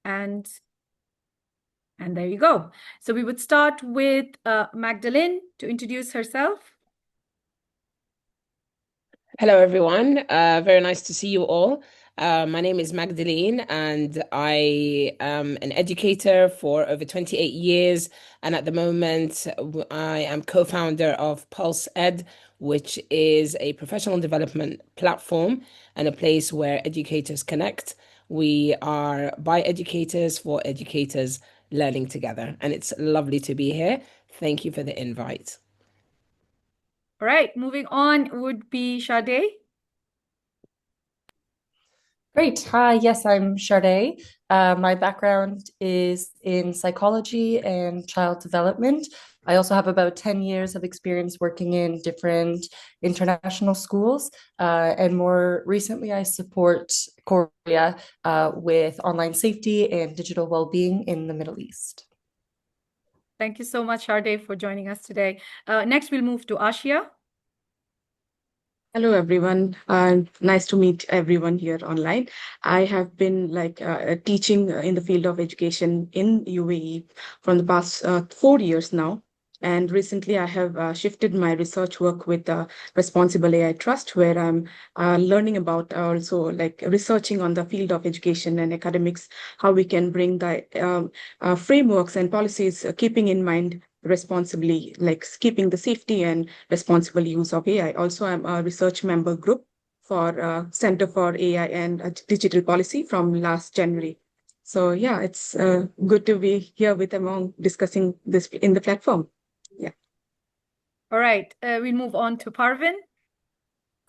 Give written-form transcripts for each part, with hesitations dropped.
And there you go. So we would start with Magdalene to introduce herself. Hello, everyone. Very nice to see you all. My name is Magdalene, and I am an educator for over 28 years. And at the moment, I am co-founder of Pulse Ed, which is a professional development platform and a place where educators connect. We are by educators for educators learning together. And it's lovely to be here. Thank you for the invite. All right, moving on would be Chardae. Great. Hi, yes, I'm Chardae. My background is in psychology and child development. I also have about 10 years of experience working in different international schools. And more recently, I support Korea with online safety and digital well-being in the Middle East. Thank you so much, Chardae, for joining us today. Next, we'll move to Ashiya. Hello, everyone. Nice to meet everyone here online. I have been teaching in the field of education in UAE from the past 4 years now. And recently, I have shifted my research work with Responsible AI Trust, where I'm learning about also like researching on the field of education and academics, how we can bring the frameworks and policies, keeping in mind responsibly, like keeping the safety and responsible use of AI. Also, I'm a research member group for Center for AI and Digital Policy from last January. So yeah, it's good to be here with among discussing this in the platform. Yeah. All right, we'll move on to Parven.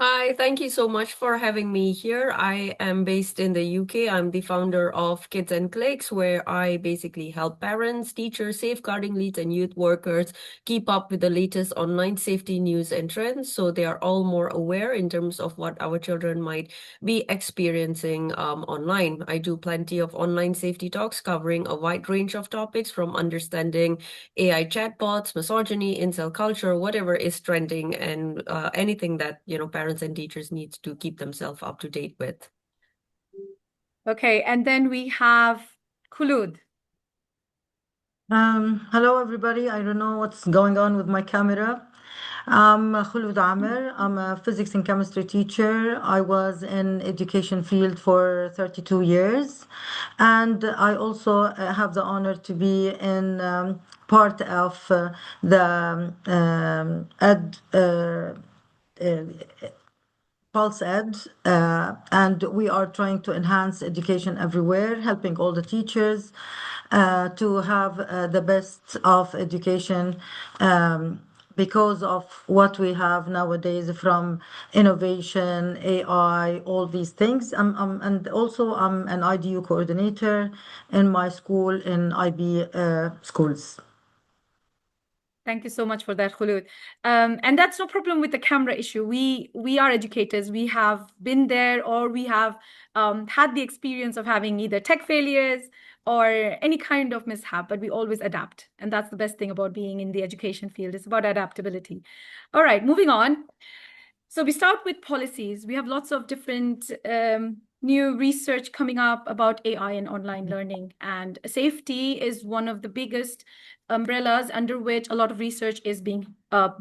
Hi, thank you so much for having me here. I am based in the UK. I'm the founder of Kids and Clicks, where I basically help parents, teachers, safeguarding leads, and youth workers keep up with the latest online safety news and trends so they are all more aware in terms of what our children might be experiencing online. I do plenty of online safety talks covering a wide range of topics from understanding AI chatbots, misogyny, incel culture, whatever is trending, and anything that, parents and teachers need to keep themselves up to date with. Okay, and then we have Kholoud. Hello, everybody. I don't know what's going on with my camera. I'm Kholoud Amer. I'm a physics and chemistry teacher. I was in education field for 32 years. And I also have the honor to be in part of the Pulse Ed, and we are trying to enhance education everywhere, helping all the teachers to have the best of education because of what we have nowadays from innovation, AI, all these things. And also, I'm an IDU coordinator in my school in IB schools. Thank you so much for that, Kholoud. And that's no problem with the camera issue. We are educators. We have been there, or we have had the experience of having either tech failures or any kind of mishap, but we always adapt. And that's the best thing about being in the education field. It's about adaptability. All right, moving on. So we start with policies. We have lots of different new research coming up about AI and online learning. And safety is one of the biggest umbrellas under which a lot of research is being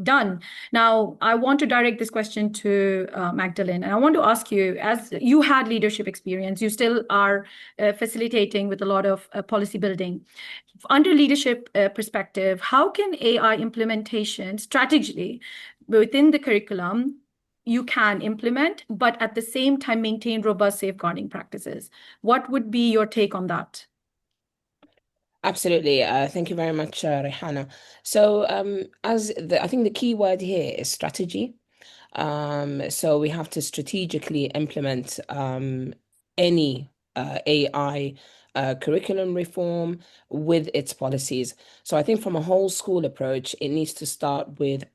done. Now, I want to direct this question to Magdalene, and I want to ask you, as you had leadership experience, you still are facilitating with a lot of policy building. Under leadership perspective, how can AI implementation strategically within the curriculum you can implement, but at the same time maintain robust safeguarding practices? What would be your take on that? Absolutely. Thank you very much, Rehana. So, I think the key word here is strategy. So we have to strategically implement any AI curriculum reform with its policies. So I think from a whole school approach, it needs to start with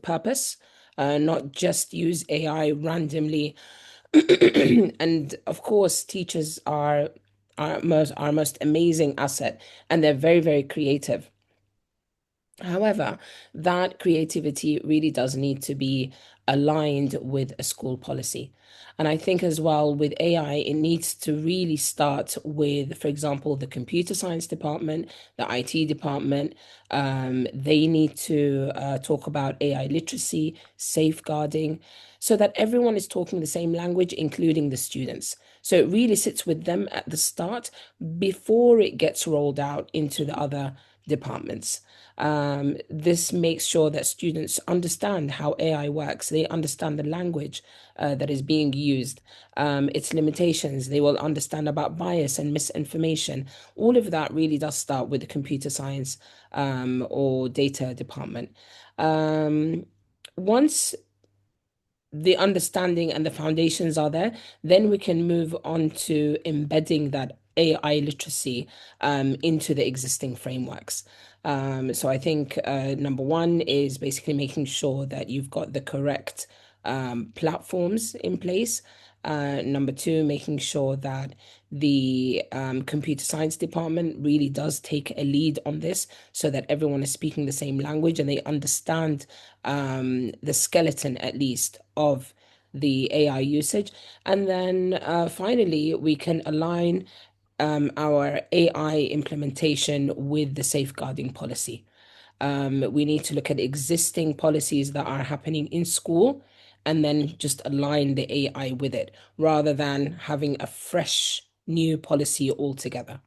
purpose, not just use AI randomly. And of course, teachers are our most amazing asset, and they're very, very creative. However, that creativity really does need to be aligned with a school policy. And I think as well with AI, it needs to really start with, for example, the computer science department, the IT department. They need to talk about AI literacy, safeguarding, so that everyone is talking the same language, including the students. So it really sits with them at the start before it gets rolled out into the other departments. This makes sure that students understand how AI works. They understand the language that is being used, its limitations. They will understand about bias and misinformation. All of that really does start with the computer science or data department. Once the understanding and the foundations are there, then we can move on to embedding that AI literacy into the existing frameworks. So I think number one is basically making sure that you've got the correct platforms in place. Number two, making sure that the computer science department really does take a lead on this so that everyone is speaking the same language and they understand the skeleton, at least, of the AI usage. And then finally, we can align our AI implementation with the safeguarding policy. We need to look at existing policies that are happening in school and then just align the AI with it rather than having a fresh new policy altogether.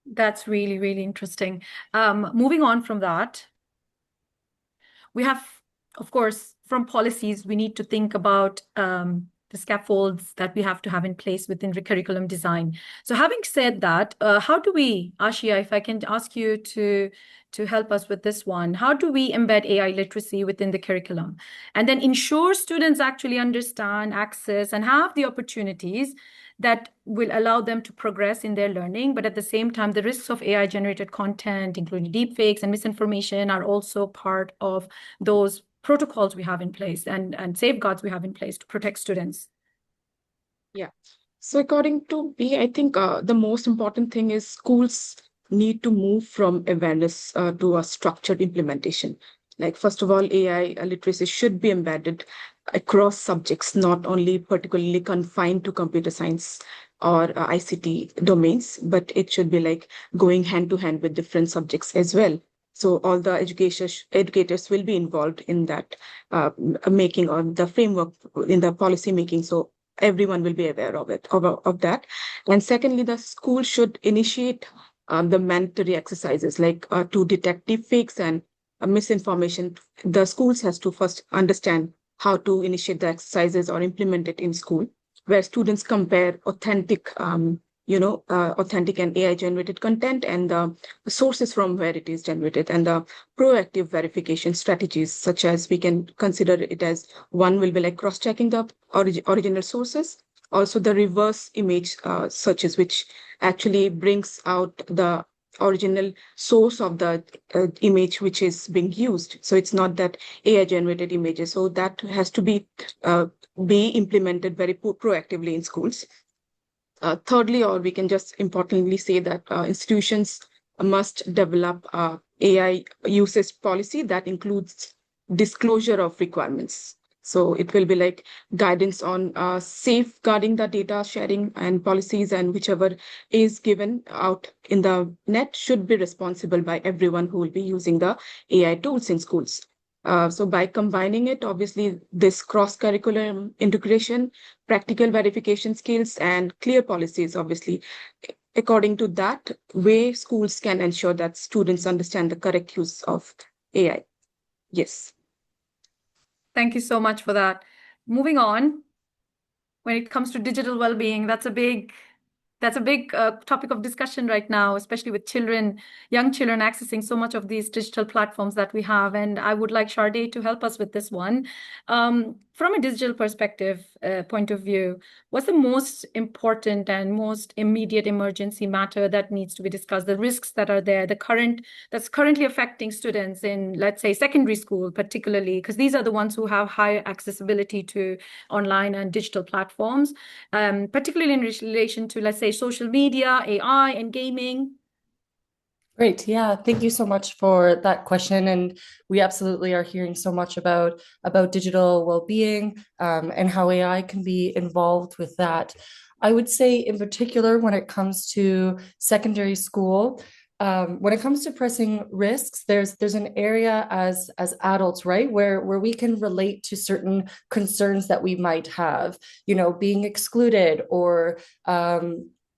That's really, really interesting. Moving on from that, we have, of course, from policies, we need to think about the scaffolds that we have to have in place within the curriculum design. So having said that, how do we, Ashiya, if I can ask you to help us with this one, how do we embed AI literacy within the curriculum and then ensure students actually understand, access, and have the opportunities that will allow them to progress in their learning, but at the same time, the risks of AI-generated content, including deepfakes and misinformation, are also part of those protocols we have in place and safeguards we have in place to protect students? Yeah. So according to me, I think the most important thing is schools need to move from awareness to a structured implementation. Like, first of all, AI literacy should be embedded across subjects, not only particularly confined to computer science or ICT domains, but it should be like going hand to hand with different subjects as well. So all the educators will be involved in that making of the framework in the policy making. So everyone will be aware of it, of that. And secondly, the school should initiate the mandatory exercises like to detect deepfakes and misinformation. The schools has to first understand how to initiate the exercises or implement it in school, where students compare authentic authentic and AI generated content and the sources from where it is generated, and the proactive verification strategies, such as we can consider it as one will be like cross-checking the original sources. Also, the reverse image searches, which actually brings out the original source of the image which is being used. So it's not that AI generated images. So that has to be implemented very proactively in schools. Thirdly, or we can just importantly say that institutions must develop AI usage policy that includes disclosure of requirements. So it will be like guidance on safeguarding the data sharing and policies, and whichever is given out in the net should be responsible by everyone who will be using the AI tools in schools. So by combining it, obviously, this cross-curricular integration, practical verification skills, and clear policies, obviously, according to that way, schools can ensure that students understand the correct use of AI. Yes. Thank you so much for that. Moving on, when it comes to digital well-being, that's a big topic of discussion right now, especially with young children accessing so much of these digital platforms that we have. And I would like Chardae to help us with this one. From a digital perspective point of view, what's the most important and most immediate emergency matter that needs to be discussed? The risks that are there, that's currently affecting students in, let's say, secondary school, particularly, because these are the ones who have high accessibility to online and digital platforms, particularly in relation to, let's say, social media, AI, and gaming. Great. Yeah. Thank you so much for that question. And we absolutely are hearing so much about digital well-being, and how AI can be involved with that. I would say in particular, when it comes to secondary school, when it comes to pressing risks, there's an area as adults, right, where we can relate to certain concerns that we might have, being excluded, or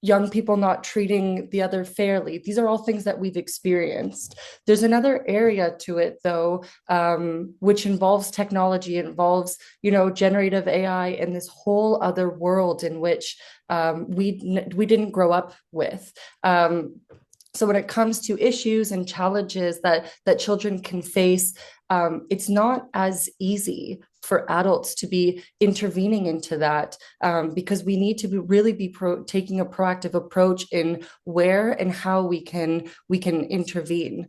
young people not treating the other fairly. These are all things that we've experienced. There's another area to it, though, which involves technology, involves, generative AI, and this whole other world in which we didn't grow up with. So when it comes to issues and challenges that children can face, it's not as easy for adults to be intervening into that, because we need to really be taking a proactive approach in where and how we can intervene.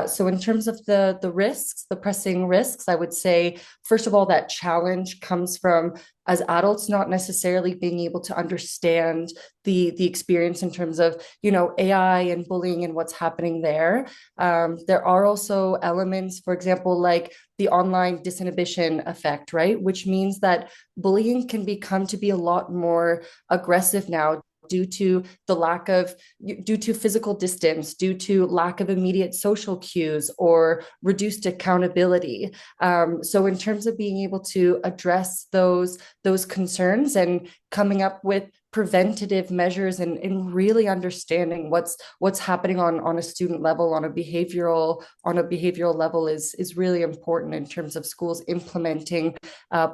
So in terms of the risks, the pressing risks, I would say, first of all, that challenge comes from, as adults, not necessarily being able to understand the experience in terms of, AI and bullying and what's happening there. There are also elements, for example, like the online disinhibition effect, right? Which means that bullying can become to be a lot more aggressive now, due to physical distance, due to lack of immediate social cues, or reduced accountability. So in terms of being able to address those concerns and coming up with preventative measures, and really understanding what's happening on a student level, on a behavioral level, is really important in terms of schools implementing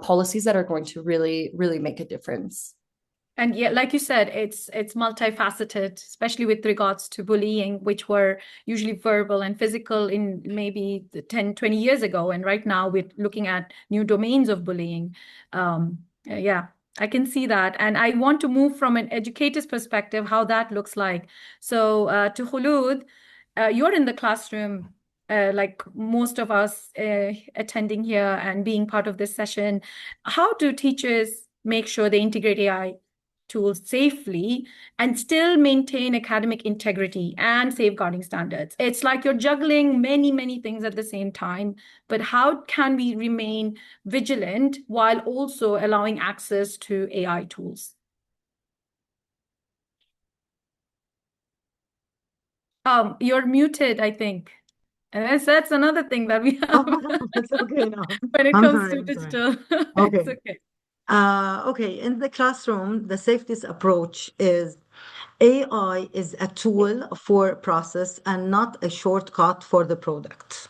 policies that are going to really make a difference. And yeah, like you said, it's multifaceted, especially with regards to bullying, which were usually verbal and physical in maybe 10, 20 years ago. And right now we're looking at new domains of bullying. Yeah, I can see that. And I want to move from an educator's perspective, how that looks like. So to Kholoud, you're in the classroom, like most of us attending here and being part of this session. How do teachers make sure they integrate AI tools safely and still maintain academic integrity and safeguarding standards? It's like you're juggling many, many things at the same time, but how can we remain vigilant while also allowing access to AI tools? You're muted, I think. And that's another thing that we have It's okay now. when it I'm comes sorry, to I'm sorry. digital. Okay. It's okay. Okay, in the classroom, the safest approach is AI is a tool for process and not a shortcut for the product.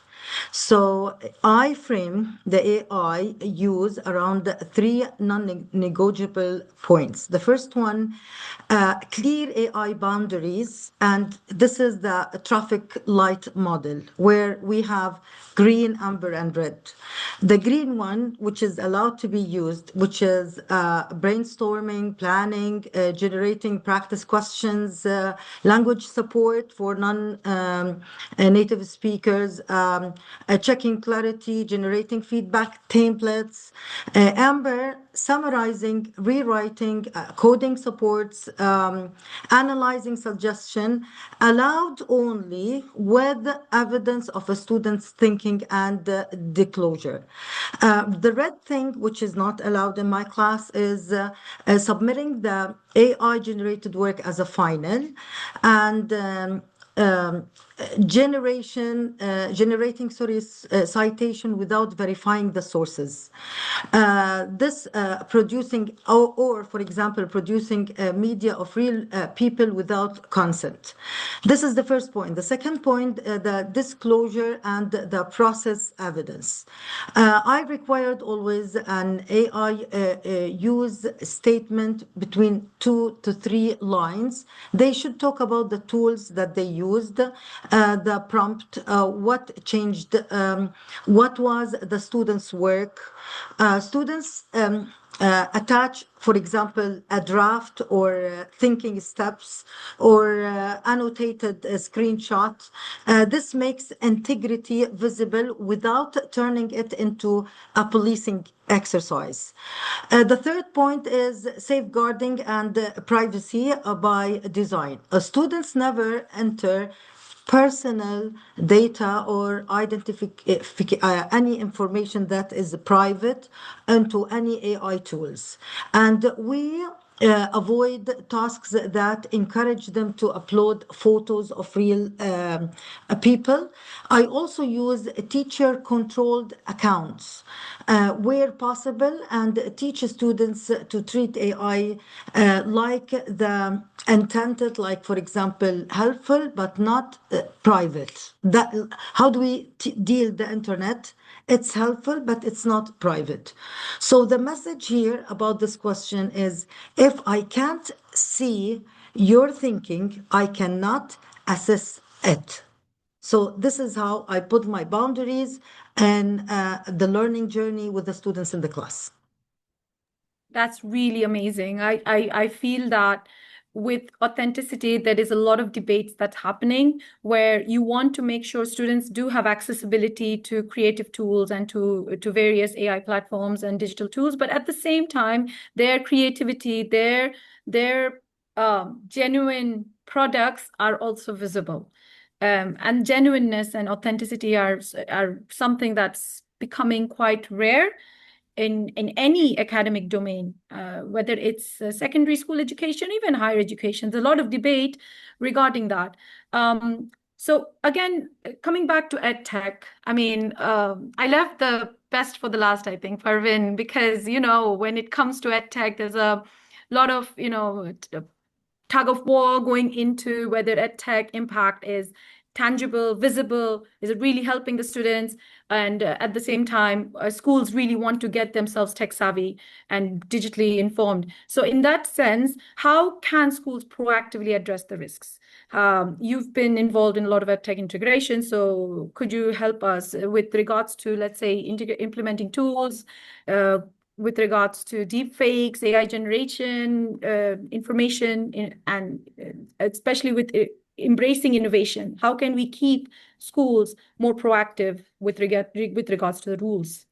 So I frame the AI use around three non-negotiable points. The first one, clear AI boundaries, and this is the traffic light model where we have green, amber, and red. The green one, which is allowed to be used, which is brainstorming, planning, generating practice questions, language support for non-native speakers, checking clarity, generating feedback templates. Amber, summarizing, rewriting, coding supports, analyzing suggestion, allowed only with evidence of a student's thinking and disclosure. The red thing, which is not allowed in my class, is submitting the AI generated work as a final, and generating citation without verifying the sources. This producing, or for example, producing media of real people without consent. This is the first point. The second point, the disclosure and the process evidence. I required always an AI use statement between 2 to 3 lines. They should talk about the tools that they used, the prompt, what changed, what was the student's work. Students attach, for example, a draft or thinking steps or annotated screenshot. This makes integrity visible without turning it into a policing exercise. The third point is safeguarding and privacy by design. Students never enter personal data or identify any information that is private into any AI tools. And we avoid tasks that encourage them to upload photos of real people. I also use teacher controlled accounts where possible and teach students to treat AI like the intended, like for example, helpful but not private. That, how do we deal the internet? It's helpful, but it's not private. So the message here about this question is, if I can't see your thinking, I cannot assess it. So this is how I put my boundaries and the learning journey with the students in the class. That's really amazing. I feel that with authenticity, there is a lot of debates that's happening where you want to make sure students do have accessibility to creative tools and to various AI platforms and digital tools, but at the same time, their creativity, their genuine products are also visible. And genuineness and authenticity are something that's becoming quite rare in any academic domain, whether it's secondary school education, even higher education. There's a lot of debate regarding that. So again, coming back to EdTech, I mean, I left the best for the last, I think, Parven, because, you know, when it comes to EdTech, there's a lot of, you know, tug of war going into whether EdTech impact is tangible, visible, is it really helping the students? And at the same time, schools really want to get themselves tech savvy and digitally informed. So in that sense, how can schools proactively address the risks? You've been involved in a lot of EdTech integration, so could you help us with regards to, let's say, implementing tools, with regards to deep fakes, AI generation, information, and especially with embracing innovation? How can we keep schools more proactive with regards to the rules?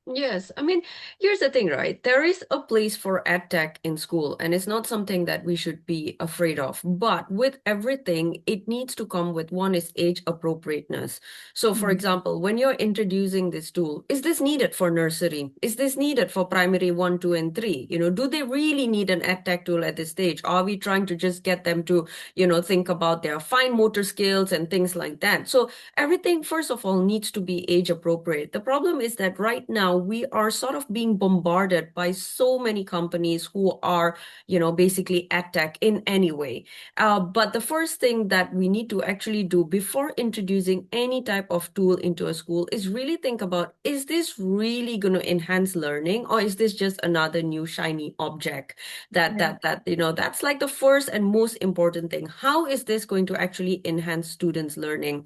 Yes, I mean, here's the thing, right? There is a place for EdTech in school, and it's not something that we should be afraid of. But with everything, it needs to come with one is age appropriateness. So, for example, when you're introducing this tool, is this needed for nursery? Is this needed for primary 1, 2, and 3? You know, do they really need an EdTech tool at this stage? Are we trying to just get them to, you know, think about their fine motor skills and things like that? So everything, first of all, needs to be age appropriate. The problem is that right now, we are sort of being bombarded by so many companies who are, you know, basically EdTech in any way. But the first thing that we need to actually do before introducing any type of tool into a school is really think about, is this really going to enhance learning, or is this just another new shiny object that you know, that's like the first and most important thing. How is this going to actually enhance students' learning?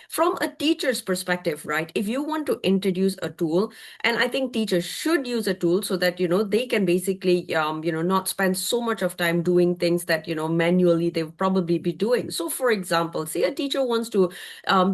From a teacher's perspective, right? If you want to introduce a tool, and I think teachers should use a tool so that, you know, they can basically, you know, not spend so much of time doing things that, you know, manually they would probably be doing. So for example, say a teacher wants to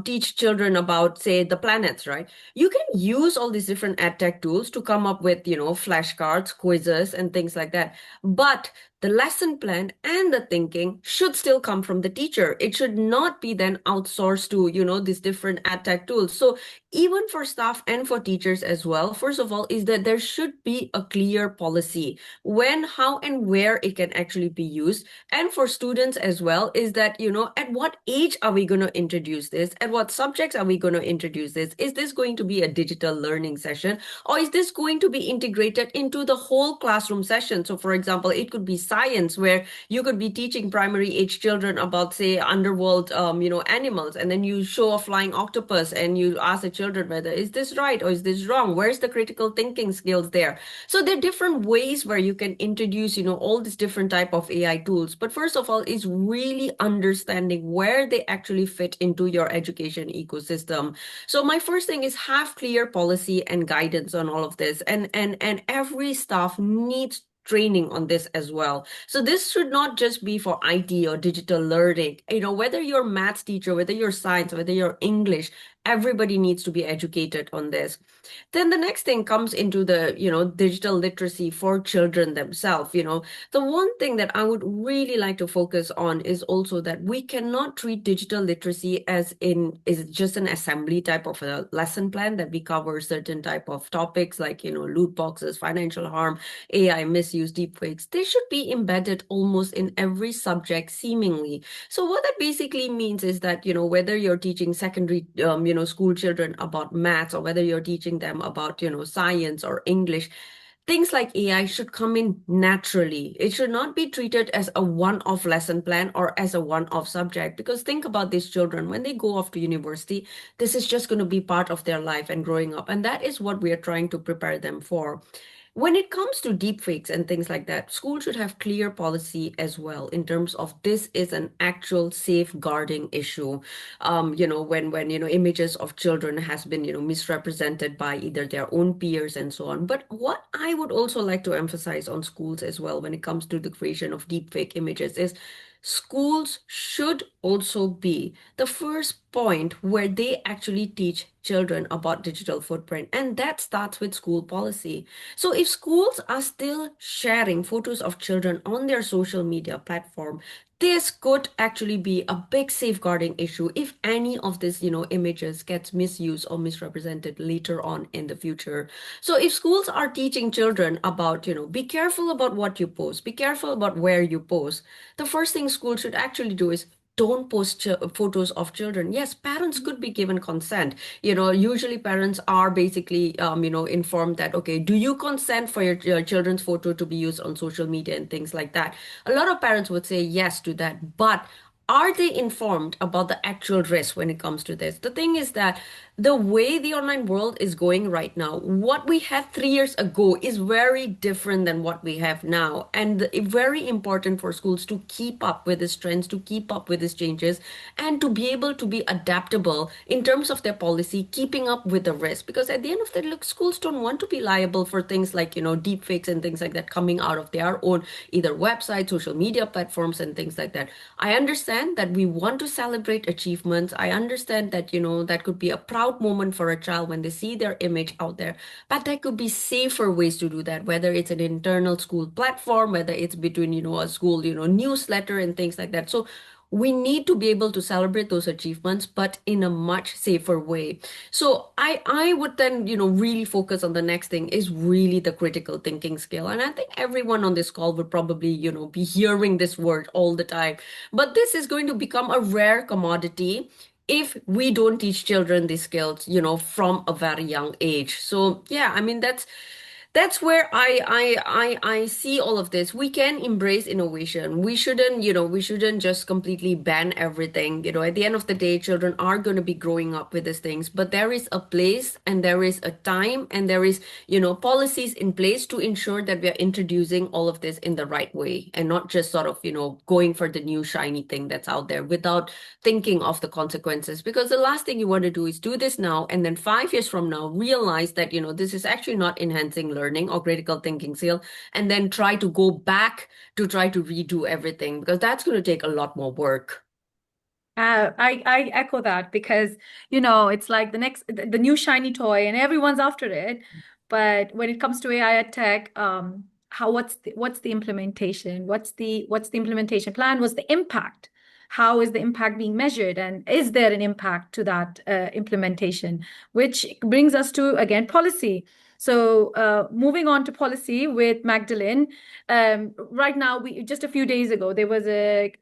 teach children about, say, the planets, right? You can use all these different EdTech tools to come up with, you know, flashcards, quizzes, and things like that. But the lesson plan and the thinking should still come from the teacher. It should not be then outsourced to, you know, these different EdTech tools. So even for staff and for teachers as well, first of all, is that there should be a clear policy when, how, and where it can actually be used. And for students as well, is that, you know, at what age are we going to introduce this? At what subjects are we going to introduce this? Is this going to be a digital learning session, or is this going to be integrated into the whole classroom session? So for example, it could be science, where you could be teaching primary age children about, say, underworld, you know, animals, and then you show a flying octopus and you ask the children whether, is this right or is this wrong? Where's the critical thinking skills there? So there are different ways where you can introduce, you know, all these different type of AI tools. But first of all, is really understanding where they actually fit into your education ecosystem. So my first thing is have clear policy and guidance on all of this, and every staff needs training on this as well. So this should not just be for IT or digital learning. Whether you're maths teacher, whether you're science, whether you're English, everybody needs to be educated on this. Then the next thing comes into the, digital literacy for children themselves. The one thing that I would really like to focus on is also that we cannot treat digital literacy is just an assembly type of a lesson plan that we cover certain type of topics like, loot boxes, financial harm, AI misuse, deepfakes. They should be embedded almost in every subject seemingly. So what that basically means is that, whether you're teaching secondary, school children about maths, or whether you're teaching them about, science or English, things like AI should come in naturally. It should not be treated as a one-off lesson plan or as a one-off subject. Because think about these children, when they go off to university, this is just going to be part of their life and growing up. And that is what we are trying to prepare them for. When it comes to deepfakes and things like that, schools should have clear policy as well in terms of this is an actual safeguarding issue. When images of children has been misrepresented by either their own peers and so on. But what I would also like to emphasize on schools as well when it comes to the creation of deepfake images is schools should also be the first point where they actually teach children about digital footprint, and that starts with school policy. So if schools are still sharing photos of children on their social media platform, this could actually be a big safeguarding issue if any of these, images gets misused or misrepresented later on in the future. So if schools are teaching children about, be careful about what you post, be careful about where you post, the first thing schools should actually do is don't post photos of children. Yes, parents could be given consent. Usually parents are basically, informed that, okay, do you consent for your children's photo to be used on social media and things like that? A lot of parents would say yes to that, but are they informed about the actual risk when it comes to this? The thing is that the way the online world is going right now, what we had 3 years ago is very different than what we have now. And very important for schools to keep up with these trends, to keep up with these changes, and to be able to be adaptable in terms of their policy, keeping up with the risk. Because at the end of the day, look, schools don't want to be liable for things like, deep fakes and things like that coming out of their own either website, social media platforms, and things like that. I understand that we want to celebrate achievements. I understand that, that could be a proud moment for a child when they see their image out there. But there could be safer ways to do that, whether it's an internal school platform, whether it's between, a school, newsletter and things like that. So we need to be able to celebrate those achievements, but in a much safer way. So I would then, really focus on the next thing is really the critical thinking skill. And I think everyone on this call would probably, be hearing this word all the time. But this is going to become a rare commodity if we don't teach children these skills, from a very young age. So yeah, I mean, that's where I see all of this. We can embrace innovation. We shouldn't just completely ban everything. At the end of the day, children are going to be growing up with these things, but there is a place and there is a time and there is, policies in place to ensure that we are introducing all of this in the right way and not just sort of, going for the new shiny thing that's out there without thinking of the consequences. Because the last thing you want to do is do this now and then 5 years from now realize that, this is actually not enhancing learning or critical thinking skill, and then try to go back to try to redo everything, because that's going to take a lot more work. I echo that because, it's like the new shiny toy and everyone's after it. But when it comes to AI at tech, what's the implementation? What's the implementation plan? What's the impact? How is the impact being measured? And is there an impact to that implementation? Which brings us to, again, policy. So moving on to policy with Magdalene, right now, just a few days ago, there was a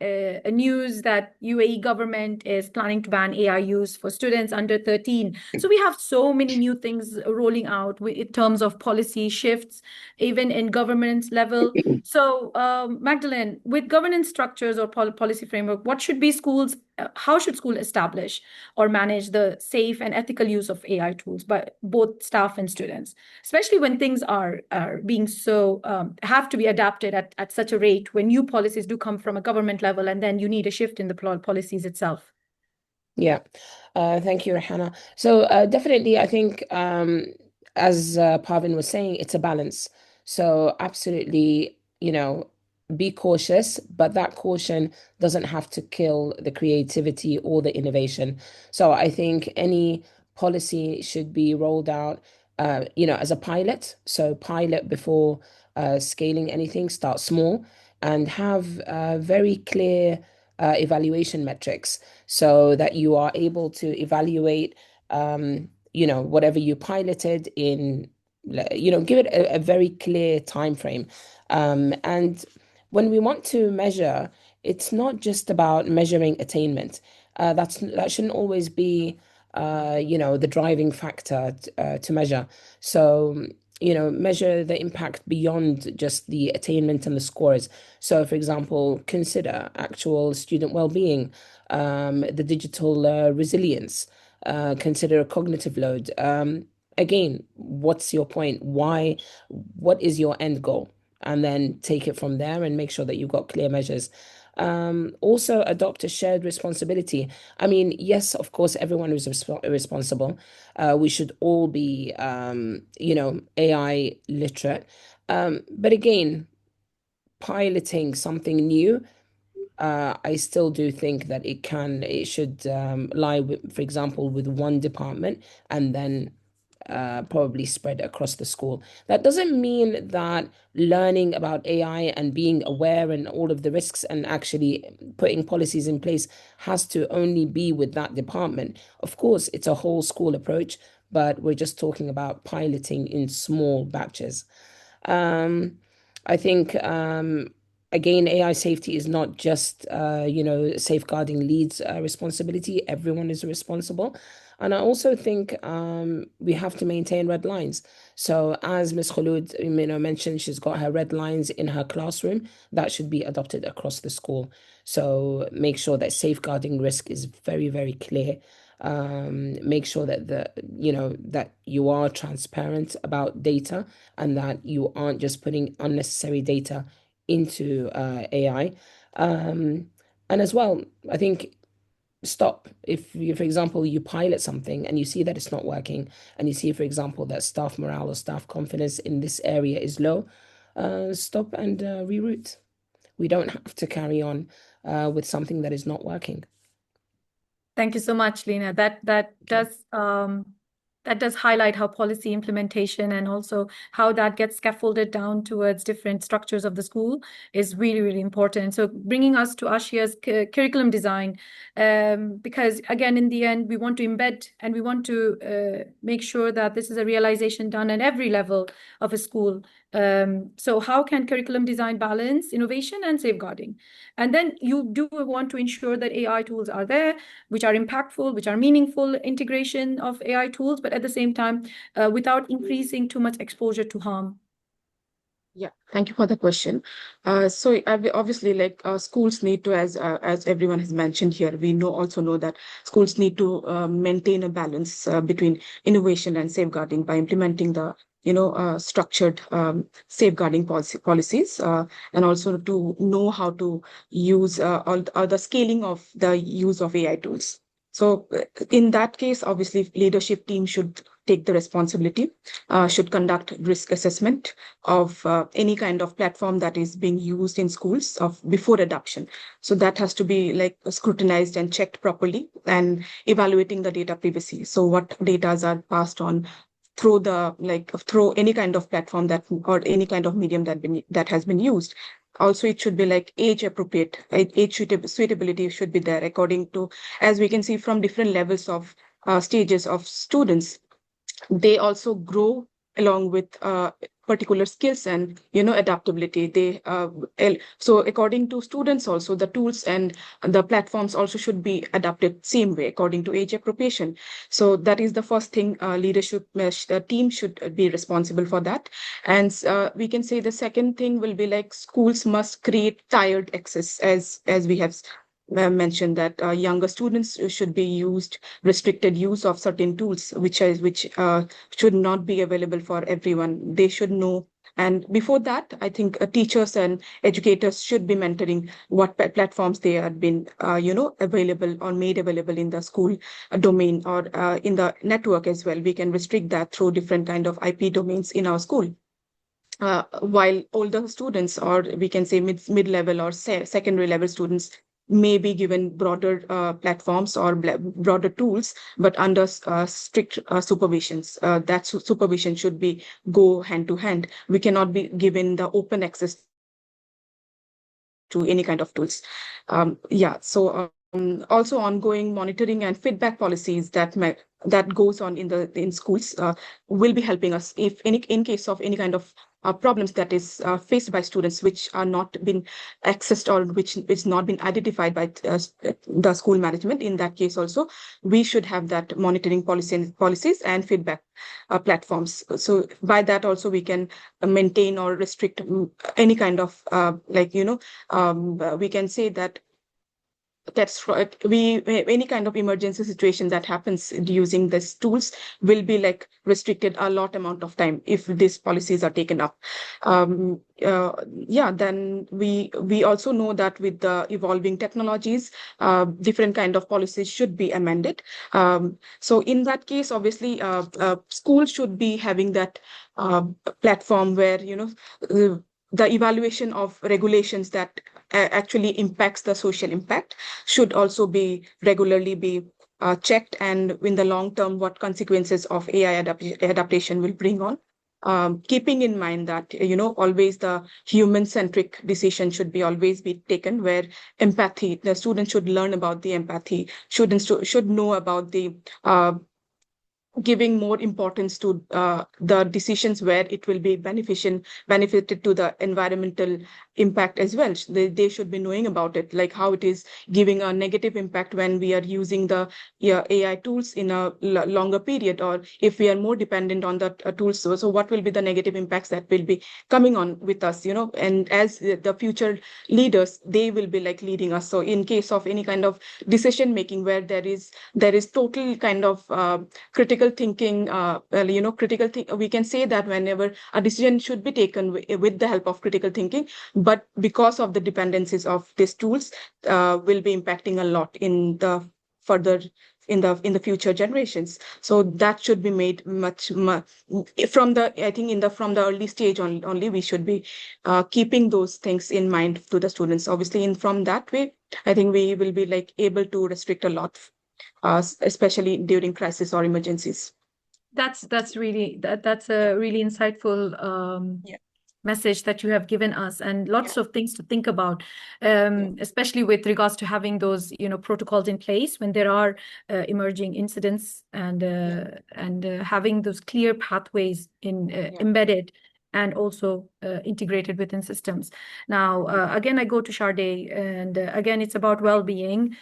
news that UAE government is planning to ban AI use for students under 13. So we have so many new things rolling out in terms of policy shifts, even in government level. So Magdalene, with governance structures or policy framework, what should be schools? How should school establish or manage the safe and ethical use of AI tools by both staff and students, especially when things are being so have to be adapted at such a rate when new policies do come from a government level and then you need a shift in the policies itself? Yeah, thank you, Rahana. So definitely, I think as Parvin was saying, it's a balance. So absolutely, be cautious, but that caution doesn't have to kill the creativity or the innovation. So I think any policy should be rolled out, as a pilot. So pilot before scaling anything, start small and have very clear evaluation metrics so that you are able to evaluate, whatever you piloted in, give it a very clear time frame. And when we want to measure, it's not just about measuring attainment. That shouldn't always be, the driving factor to measure. So, measure the impact beyond just the attainment and the scores. So, for example, consider actual student well-being, the digital resilience, consider cognitive load. Again, what's your point? Why? What is your end goal? And then take it from there and make sure that you've got clear measures. Also, adopt a shared responsibility. I mean, yes, of course, everyone is responsible. We should all be, AI literate. But again, piloting something new, I still do think that it should lie with, for example, with one department and then probably spread across the school. That doesn't mean that learning about AI and being aware and all of the risks and actually putting policies in place has to only be with that department. Of course, it's a whole school approach, but we're just talking about piloting in small batches. I think, again, AI safety is not just, safeguarding leads responsibility. Everyone is responsible. And I also think we have to maintain red lines. So as Ms. Kholoud, mentioned, she's got her red lines in her classroom. That should be adopted across the school. So make sure that safeguarding risk is very, very clear. Make sure that that you are transparent about data and that you aren't just putting unnecessary data into AI. And as well, I think stop. If you, for example, you pilot something and you see that it's not working, and you see, for example, that staff morale or staff confidence in this area is low, stop and reroute. We don't have to carry on with something that is not working. Thank you so much, Lena. That does highlight how policy implementation and also how that gets scaffolded down towards different structures of the school is really, really important. So bringing us to Ashiya's curriculum design, because again, in the end, we want to embed and we want to make sure that this is a realization done at every level of a school. So how can curriculum design balance innovation and safeguarding? And then you do want to ensure that AI tools are there, which are impactful, which are meaningful integration of AI tools, but at the same time, without increasing too much exposure to harm. Yeah, thank you for the question. So obviously, like schools need to, as everyone has mentioned here, we also know that schools need to maintain a balance between innovation and safeguarding by implementing the structured safeguarding policies, and also to know how to use all the scaling of the use of AI tools. So in that case, obviously, leadership team should take the responsibility, should conduct risk assessment of any kind of platform that is being used in schools of before adoption. So that has to be like scrutinized and checked properly and evaluating the data privacy. So what data are passed on through any kind of platform that or any kind of medium that has been used. Also, it should be like age appropriate, suitability should be there according to, as we can see from different levels of stages of students, they also grow along with particular skills and adaptability. So according to students also, the tools and the platforms also should be adapted same way according to age appropriation. So that is the first thing, leadership team should be responsible for that. And we can say the second thing will be like schools must create tiered access, as we have mentioned that younger students should be used restricted use of certain tools which should not be available for everyone. They should know. And before that, I think teachers and educators should be mentoring what platforms they have been available or made available in the school domain or in the network as well. We can restrict that through different kind of IP domains in our school. while older students, or we can say mid-level or secondary level students, may be given broader platforms or broader tools, but under strict supervisions. That supervision should be go hand to hand. We cannot be given the open access to any kind of tools. Also ongoing monitoring and feedback policies that goes on in schools will be helping us if in case of any kind of problems that is faced by students which are not been accessed or which is not been identified by the school management. In that case also, we should have that monitoring policies and feedback platforms. So by that also we can maintain or restrict any kind of we can say that any kind of emergency situation that happens using these tools will be like restricted a lot amount of time if these policies are taken up. Then we also know that with the evolving technologies, different kind of policies should be amended. So in that case, obviously, schools should be having that platform where the evaluation of regulations that actually impacts the social impact should also be regularly be checked, and in the long term, what consequences of AI adaptation will bring on. Keeping in mind that always the human-centric decision should be always be taken, where empathy, the students should learn about the empathy. Students should know about the giving more importance to the decisions where it will be benefited to the environmental impact as well. They should be knowing about it, like how it is giving a negative impact when we are using the AI tools in a longer period, or if we are more dependent on the tools. So what will be the negative impacts that will be coming on with us, and as the future leaders, they will be like leading us. So in case of any kind of decision making where there is total kind of critical thinking, we can say that whenever a decision should be taken with the help of critical thinking, but because of the dependencies of these tools, will be impacting a lot in the further in the future generations. So that should be made much from the early stage only we should be keeping those things in mind to the students. Obviously, from that way, I think we will be like able to restrict a lot, especially during crisis or emergencies. That's a really insightful message that you have given us, and lots of things to think about, especially with regards to having those protocols in place when there are emerging incidents, and having those clear pathways embedded and also integrated within systems. Now, again, I go to Chardae, and again, it's about well-being.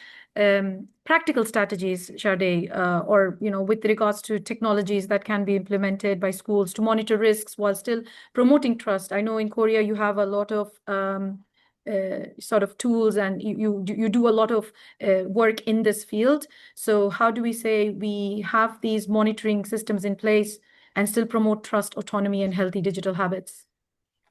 Practical strategies, Chardae, or with regards to technologies that can be implemented by schools to monitor risks while still promoting trust. I know in Korea you have a lot of sort of tools, and you do a lot of work in this field. So how do we say we have these monitoring systems in place and still promote trust, autonomy, and healthy digital habits?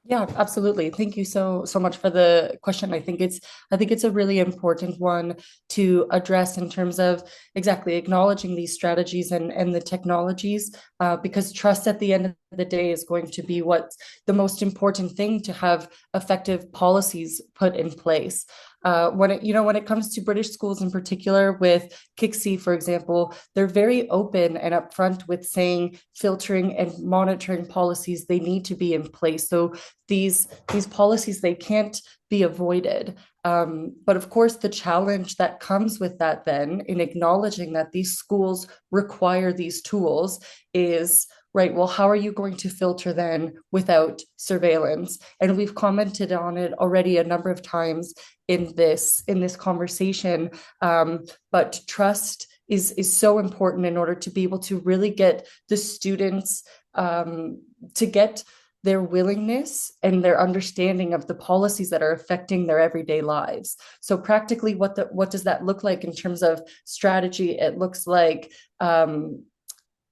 Yeah, absolutely. Thank you so much for the question. I think it's a really important one to address in terms of exactly acknowledging these strategies and the technologies, because trust at the end of the day is going to be what's the most important thing to have effective policies put in place. When it comes to British schools in particular, with KICSI, for example, they're very open and upfront with saying filtering and monitoring policies, they need to be in place. So these policies, they can't be avoided. But of course, the challenge that comes with that then, in acknowledging that these schools require these tools, is right, well, how are you going to filter then without surveillance? And we've commented on it already a number of times in this conversation. But trust is so important in order to be able to really get the students to get their willingness and their understanding of the policies that are affecting their everyday lives. So practically, what does that look like in terms of strategy? It looks like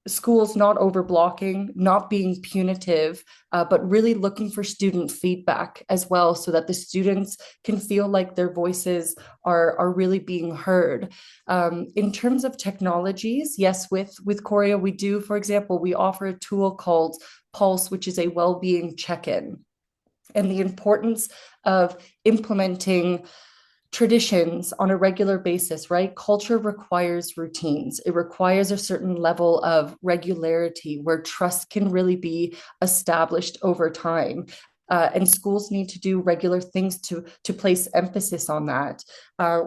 schools not overblocking, not being punitive, but really looking for student feedback as well, so that the students can feel like their voices are really being heard. In terms of technologies, yes, with Korea, we do, for example, we offer a tool called Pulse, which is a well-being check-in. And the importance of implementing traditions on a regular basis, right? Culture requires routines. It requires a certain level of regularity where trust can really be established over time. And schools need to do regular things to place emphasis on that.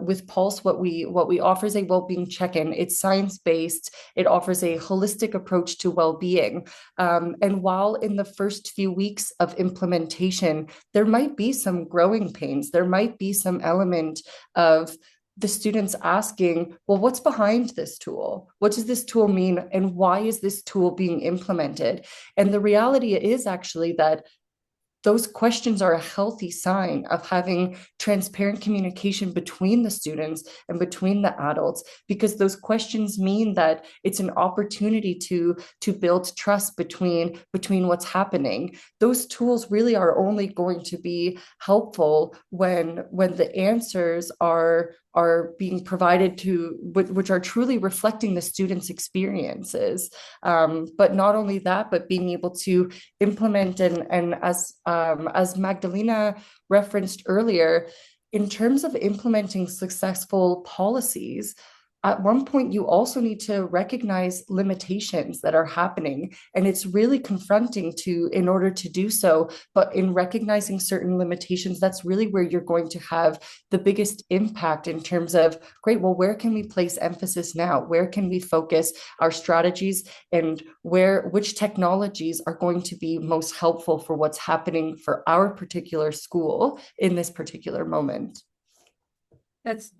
With Pulse, what we offer is a well-being check-in. It's science-based. It offers a holistic approach to well-being. And while in the first few weeks of implementation, there might be some growing pains, there might be some element of the students asking, well, what's behind this tool? What does this tool mean? And why is this tool being implemented? And the reality is actually that those questions are a healthy sign of having transparent communication between the students and between the adults, because those questions mean that it's an opportunity to build trust between what's happening. Those tools really are only going to be helpful when the answers are being provided to which are truly reflecting the students' experiences. But not only that, but being able to implement and as Magdalena referenced earlier, in terms of implementing successful policies, at one point you also need to recognize limitations that are happening, and it's really confronting in order to do so. But in recognizing certain limitations, that's really where you're going to have the biggest impact in terms of, great, well, where can we place emphasis now? Where can we focus our strategies, and which technologies are going to be most helpful for what's happening for our particular school in this particular moment?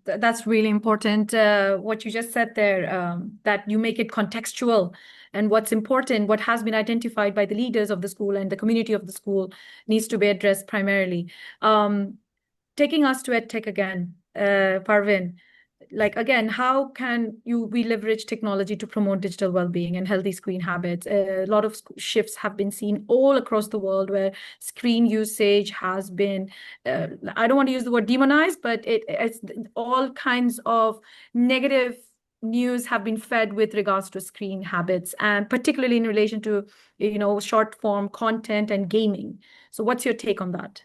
That's really important. What you just said there, that you make it contextual, and what's important, what has been identified by the leaders of the school and the community of the school needs to be addressed primarily. Taking us to EdTech again, Parven, like again, how can we leverage technology to promote digital well-being and healthy screen habits? A lot of shifts have been seen all across the world where screen usage has been, I don't want to use the word demonized, but it's all kinds of negative news have been fed with regards to screen habits, and particularly in relation to, short form content and gaming. So what's your take on that?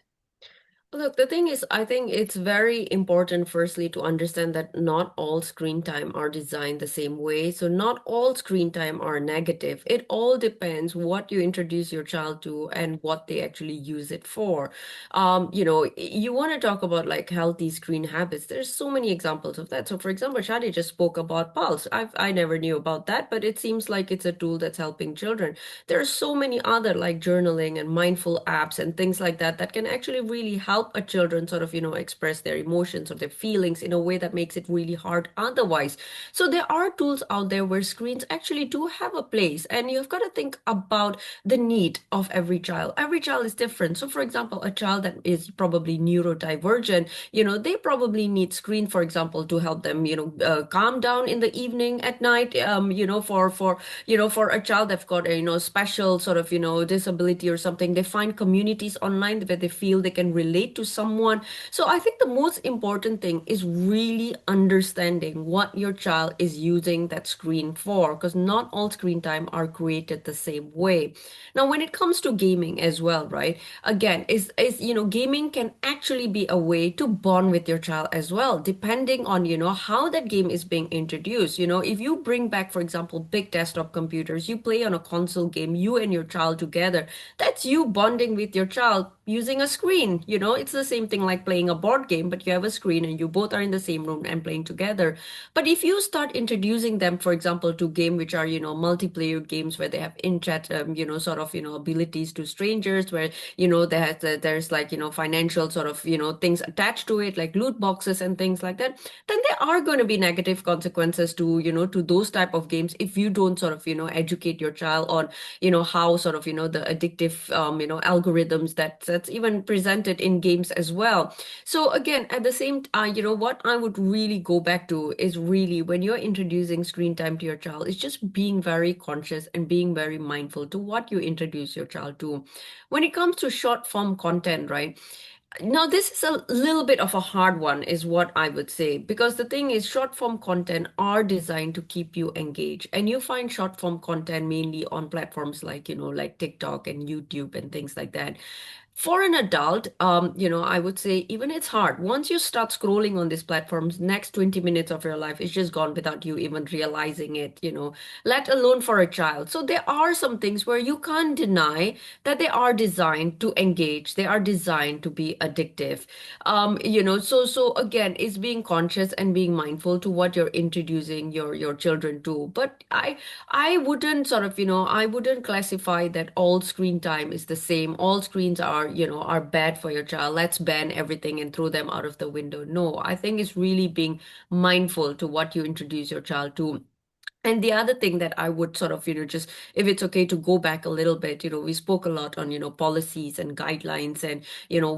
Look, the thing is, I think it's very important, firstly, to understand that not all screen time are designed the same way. So not all screen time are negative. It all depends what you introduce your child to and what they actually use it for. You want to talk about like healthy screen habits. There's so many examples of that. So for example, Chardae just spoke about Pulse. I never knew about that, but it seems like it's a tool that's helping children. There are so many other like journaling and mindful apps and things like that that can actually really help a children sort of, express their emotions or their feelings in a way that makes it really hard otherwise. So there are tools out there where screens actually do have a place, and you've got to think about the need of every child. Every child is different. So for example, a child that is probably neurodivergent, they probably need screen, for example, to help them, calm down in the evening at night, for a child that's got a, special sort of, disability or something, they find communities online where they feel they can relate to someone. So I think the most important thing is really understanding what your child is using that screen for, because not all screen time are created the same way. Now, when it comes to gaming as well, right? Again, gaming can actually be a way to bond with your child as well, depending on, how that game is being introduced. If you bring back, for example, big desktop computers, you play on a console game, you and your child together, that's you bonding with your child using a screen. It's the same thing like playing a board game, but you have a screen and you both are in the same room and playing together. But if you start introducing them, for example, to games which are, multiplayer games where they have in-chat, abilities to strangers, where, there's like, financial sort of, things attached to it, like loot boxes and things like that, then there are going to be negative consequences to, to those type of games if you don't sort of, educate your child on, how sort of, the addictive, algorithms that that's even presented in games as well. So again, at the same time, what I would really go back to is really when you're introducing screen time to your child, it's just being very conscious and being very mindful to what you introduce your child to. When it comes to short form content, right? Now, this is a little bit of a hard one, is what I would say, because the thing is, short form content are designed to keep you engaged. And you find short form content mainly on platforms like, like TikTok and YouTube and things like that. For an adult, I would say even it's hard. Once you start scrolling on these platforms, next 20 minutes of your life is just gone without you even realizing it, let alone for a child. So there are some things where you can't deny that they are designed to engage. They are designed to be addictive. So again, it's being conscious and being mindful to what you're introducing your children to. But I wouldn't I wouldn't classify that all screen time is the same. All screens are bad for your child. Let's ban everything and throw them out of the window. No, I think it's really being mindful to what you introduce your child to. And the other thing that I would just, if it's okay to go back a little bit, we spoke a lot on, policies and guidelines and,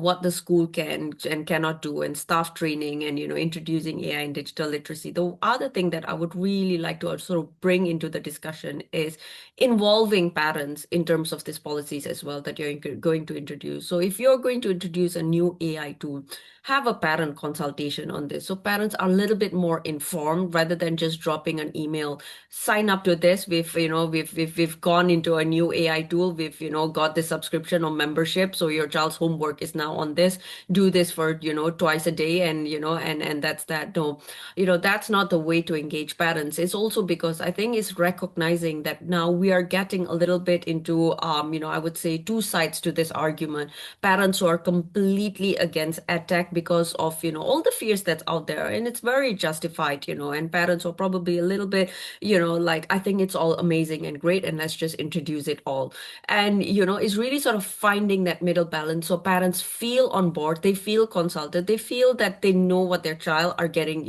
what the school can and cannot do, and staff training and, introducing AI and digital literacy. The other thing that I would really like to sort of bring into the discussion is involving parents in terms of these policies as well that you're going to introduce. So if you're going to introduce a new AI tool, have a parent consultation on this. So parents are a little bit more informed rather than just dropping an email. Sign up to this. We've gone into a new AI tool. We've, got the subscription or membership. So your child's homework is now on this. Do this for, twice a day, and, and that's that. No, that's not the way to engage parents. It's also because I think it's recognizing that now we are getting a little bit into, I would say two sides to this argument. Parents who are completely against EdTech because of, all the fears that's out there, and it's very justified, and parents are probably a little bit, like, I think it's all amazing and great, and let's just introduce it all. And, it's really sort of finding that middle balance so parents feel on board, they feel consulted, they feel that they know what their child are getting,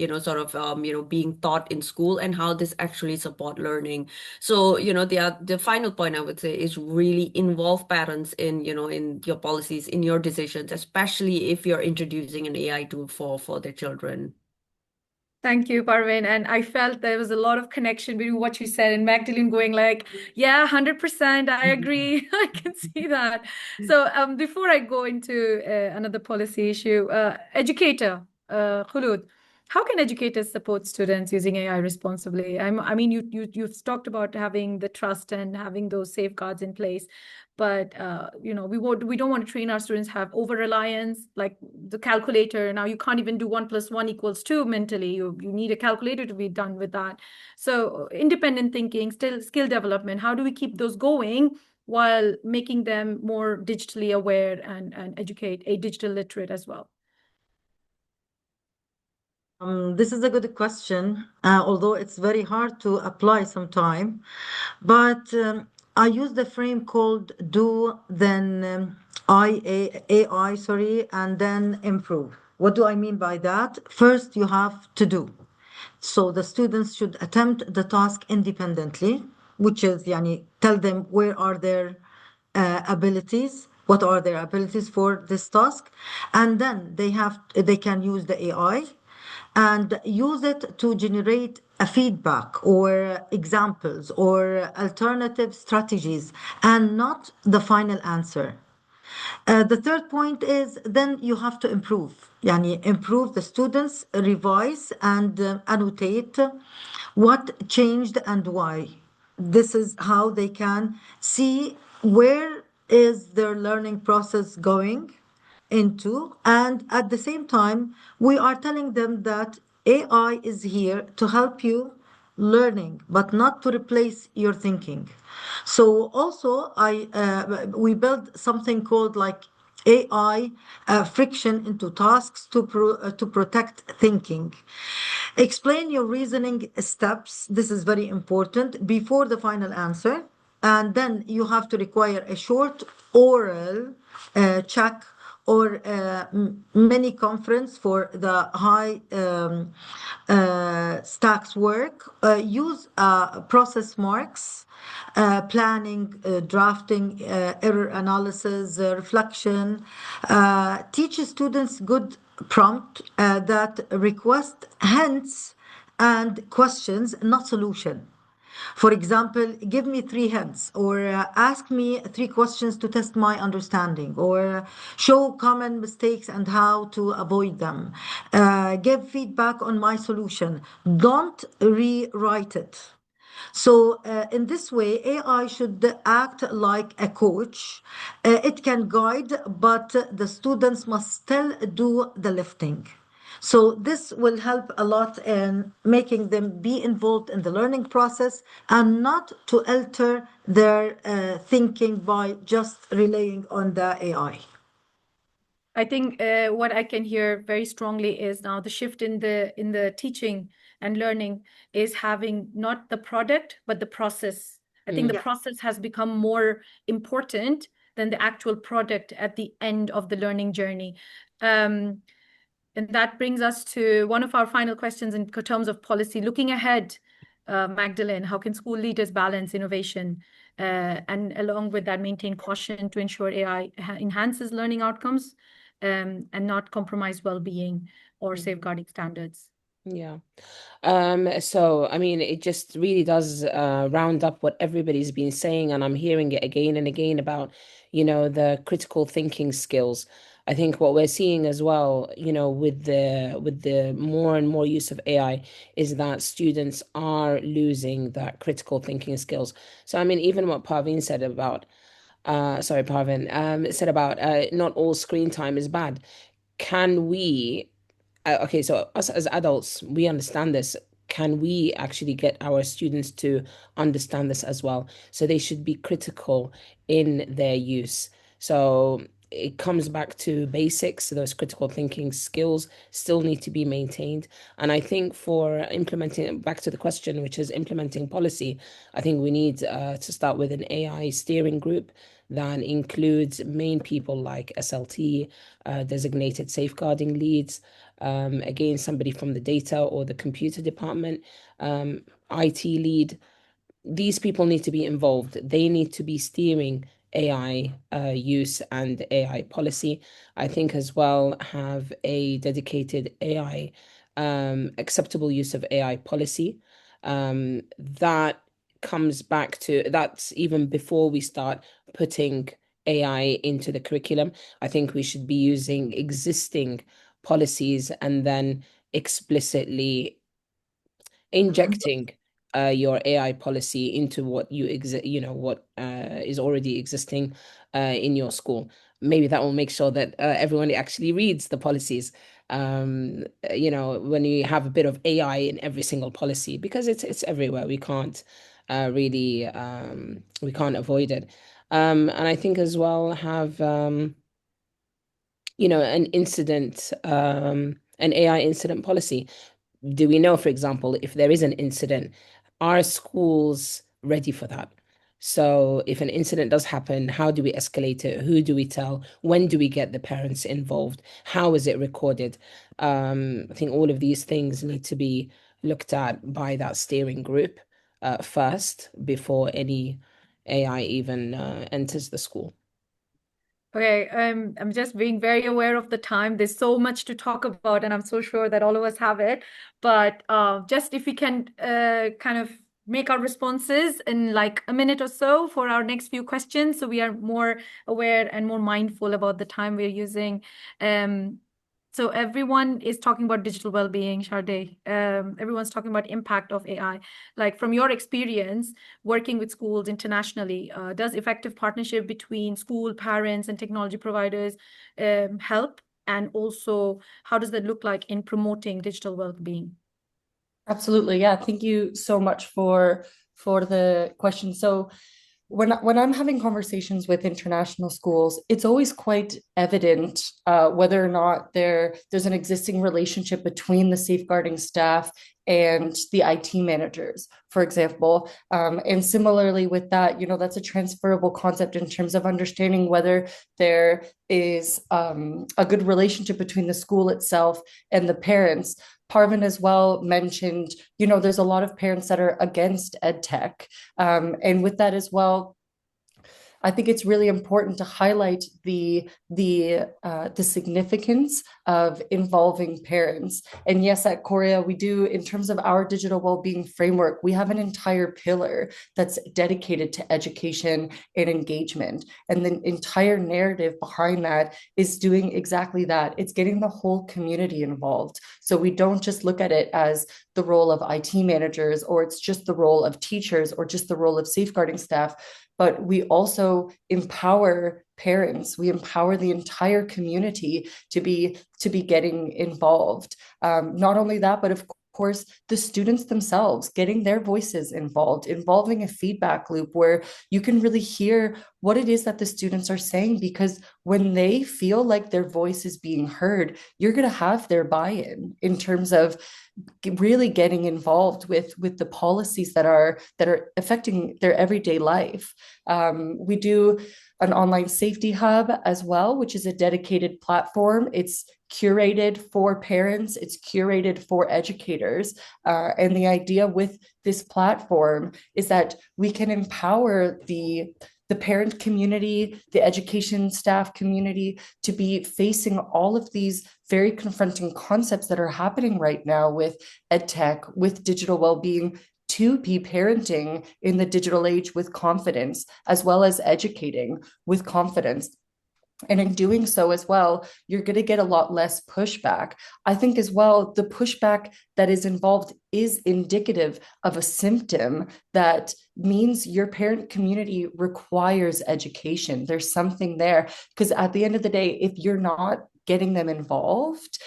being taught in school and how this actually support learning. So, the final point I would say is really involve parents in, in your policies, in your decisions, especially if you're introducing an AI tool for their children. Thank you, Parven. And I felt there was a lot of connection between what you said and Magdalene going like, yeah, 100%, I agree. I can see that. So before I go into another policy issue, Educator, Kholoud, how can educators support students using AI responsibly? I mean, you've talked about having the trust and having those safeguards in place, but we don't want to train our students have over reliance, like the calculator. Now you can't even do 1 + 1 = 2 mentally. You need a calculator to be done with that. So independent thinking, still skill development. How do we keep those going while making them more digitally aware and educate a digital literate as well? This is a good question, although it's very hard to apply sometime. But I use the frame called do, then AI, sorry, and then improve. What do I mean by that? First, you have to do. So the students should attempt the task independently, which is, tell them where are their abilities, what are their abilities for this task, and then they can use the AI and use it to generate a feedback or examples or alternative strategies, and not the final answer. The third point is then you have to improve. Improve the students, revise and annotate what changed and why. This is how they can see where is their learning process going into. And at the same time, we are telling them that AI is here to help you learning, but not to replace your thinking. So also, we build something called like AI friction into tasks to protect thinking. Explain your reasoning steps. This is very important before the final answer. And then you have to require a short oral check or mini conference for the high stacks work. Use process marks, planning, drafting, error analysis, reflection. Teach students good prompt that request hints and questions, not solution. For example, give me three hints, or ask me three questions to test my understanding, or show common mistakes and how to avoid them. Give feedback on my solution. Don't rewrite it. So, in this way, AI should act like a coach. It can guide, but the students must still do the lifting. So, this will help a lot in making them be involved in the learning process and not to alter their thinking by just relying on the AI. I think what I can hear very strongly is now the shift in the teaching and learning is having not the product but the process. I think the process has become more important than the actual product at the end of the learning journey. And that brings us to one of our final questions in terms of policy. Looking ahead, Magdalene, how can school leaders balance innovation and along with that maintain caution to ensure AI enhances learning outcomes and not compromise well-being or safeguarding standards? Yeah. So I mean, it just really does round up what everybody's been saying, and I'm hearing it again and again about, the critical thinking skills. I think what we're seeing as well, with the more and more use of AI is that students are losing that critical thinking skills. So I mean, even what Parveen said about Parvin said about not all screen time is bad. Can we okay, so us as adults, we understand this. Can we actually get our students to understand this as well? So they should be critical in their use. So it comes back to basics. So those critical thinking skills still need to be maintained. And I think for implementing, back to the question, which is implementing policy, I think we need to start with an AI steering group that includes main people like SLT, designated safeguarding leads, again, somebody from the data or the computer department, IT lead. These people need to be involved. They need to be steering AI use and AI policy. I think as well have a dedicated AI acceptable use of AI policy. That comes back to that's even before we start putting AI into the curriculum. I think we should be using existing policies and then explicitly injecting your AI policy into what what is already existing in your school. Maybe that will make sure that everyone actually reads the policies. When you have a bit of AI in every single policy, because it's everywhere. We can't really we can't avoid it. And I think as well have an AI incident policy. Do we know, for example, if there is an incident, are schools ready for that? So if an incident does happen, how do we escalate it? Who do we tell? When do we get the parents involved? How is it recorded? I think all of these things need to be looked at by that steering group first before any AI even enters the school. Okay, I'm just being very aware of the time. There's so much to talk about, and I'm so sure that all of us have it. But just if we can kind of make our responses in like a minute or so for our next few questions, so we are more aware and more mindful about the time we're using. So everyone is talking about digital well-being, Chardae. Everyone's talking about impact of AI. Like from your experience working with schools internationally, does effective partnership between school, parents, and technology providers help? And also, how does that look like in promoting digital well-being? Absolutely. Yeah. Thank you so much for the question. So when I'm having conversations with international schools, it's always quite evident whether or not there's an existing relationship between the safeguarding staff and the IT managers, for example. And similarly with that, that's a transferable concept in terms of understanding whether there is a good relationship between the school itself and the parents. Parven as well mentioned, there's a lot of parents that are against ed tech. And with that as well, I think it's really important to highlight the significance of involving parents. And yes, at Korea, we do, in terms of our digital well-being framework, we have an entire pillar that's dedicated to education and engagement. And the entire narrative behind that is doing exactly that. It's getting the whole community involved. So we don't just look at it as the role of IT managers, or it's just the role of teachers, or just the role of safeguarding staff, but we also empower parents. We empower the entire community to be getting involved. Not only that, but of course, the students themselves, getting their voices involved, involving a feedback loop where you can really hear what it is that the students are saying, because when they feel like their voice is being heard, you're going to have their buy-in in terms of really getting involved with the policies that are affecting their everyday life. We do an online safety hub as well, which is a dedicated platform. It's curated for parents, it's curated for educators. And the idea with this platform is that we can empower the parent community, the education staff community, to be facing all of these very confronting concepts that are happening right now with EdTech, with digital well-being, to be parenting in the digital age with confidence, as well as educating with confidence. And in doing so as well, you're going to get a lot less pushback. I think as well, the pushback that is involved is indicative of a symptom that means your parent community requires education. There's something there, because at the end of the day, if you're not getting them involved,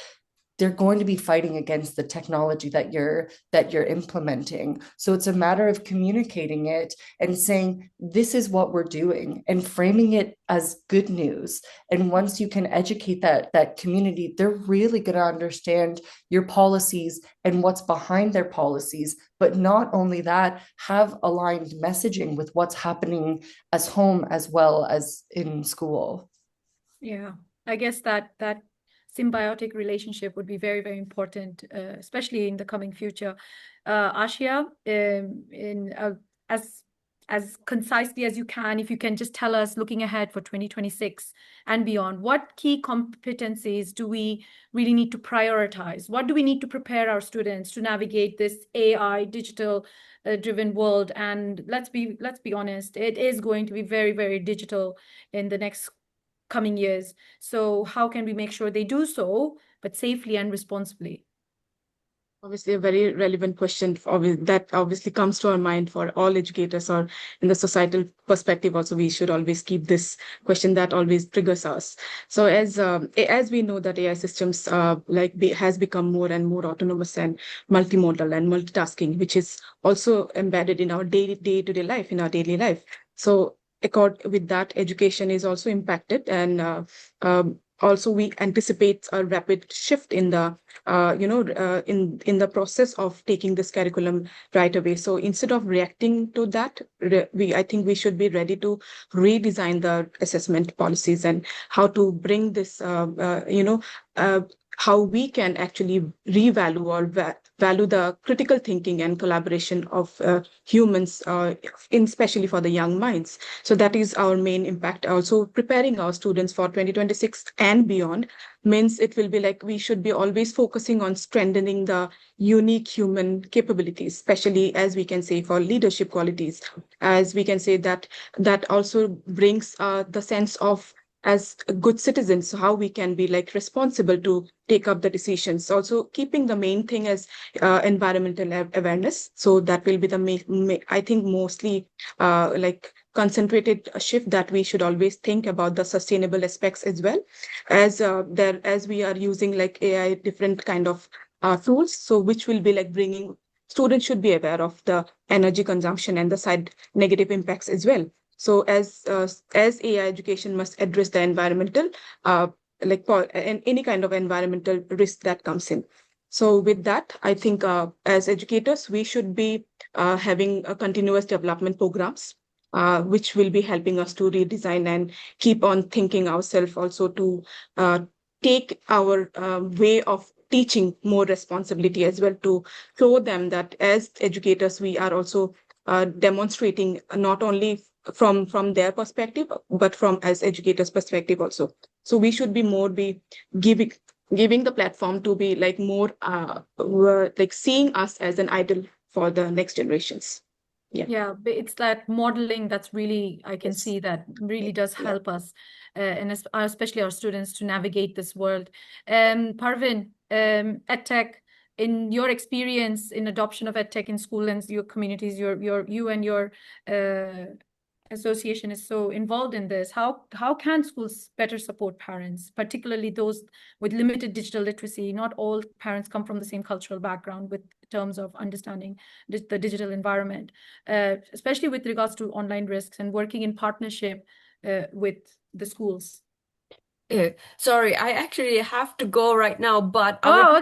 they're going to be fighting against the technology that you're implementing. So it's a matter of communicating it and saying, this is what we're doing, and framing it as good news. And once you can educate that community, they're really going to understand your policies and what's behind their policies. But not only that, have aligned messaging with what's happening as home as well as in school. Yeah, I guess that symbiotic relationship would be very, very important, especially in the coming future. Ashiya, as concisely as you can, if you can just tell us, looking ahead for 2026 and beyond, what key competencies do we really need to prioritize? What do we need to prepare our students to navigate this AI digital driven world? And let's be honest, it is going to be very, very digital in the next coming years. So how can we make sure they do so, but safely and responsibly? Obviously, a very relevant question that obviously comes to our mind for all educators, or in the societal perspective also, we should always keep this question that always triggers us. So as we know that AI systems has become more and more autonomous and multimodal and multitasking, which is also embedded in our day-to-day life, in our daily life. So with that, education is also impacted, and also we anticipate a rapid shift in the in the process of taking this curriculum right away. So instead of reacting to that, I think we should be ready to redesign the assessment policies and how to bring this how we can actually revalue or value the critical thinking and collaboration of humans, especially for the young minds. So that is our main impact. Also, preparing our students for 2026 and beyond means it will be like we should be always focusing on strengthening the unique human capabilities, especially as we can say for leadership qualities, as we can say that also brings the sense of as good citizens, how we can be like responsible to take up the decisions. Also keeping the main thing as environmental awareness. So that will be the I think mostly like concentrated shift that we should always think about the sustainable aspects as well, as we are using like AI different kind of tools. So which will be like bringing students should be aware of the energy consumption and the side negative impacts as well. So as AI education must address the environmental, and any kind of environmental risk that comes in. So with that, I think as educators, we should be having a continuous development programs, which will be helping us to redesign and keep on thinking ourselves also to uh, take our way of teaching more responsibility as well, to show them that as educators, we are also demonstrating not only from their perspective, but from as educators' perspective also. So we should be more be giving giving the platform to be like more like seeing us as an idol for the next generations. Yeah, but it's that modeling that's really, I can Yes. see that really does Yeah. help us, and especially our students to navigate this world. Parven, EdTech, in your experience in adoption of EdTech in school and your communities, you and your association is so involved in this. How can schools better support parents, particularly those with limited digital literacy? Not all parents come from the same cultural background with terms of understanding the digital environment, especially with regards to online risks and working in partnership with the schools. Sorry, I actually have to go right now, but I'll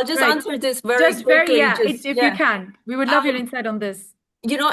just Right. answer this very Just very, quickly. yeah, if you can. We would love your insight on this.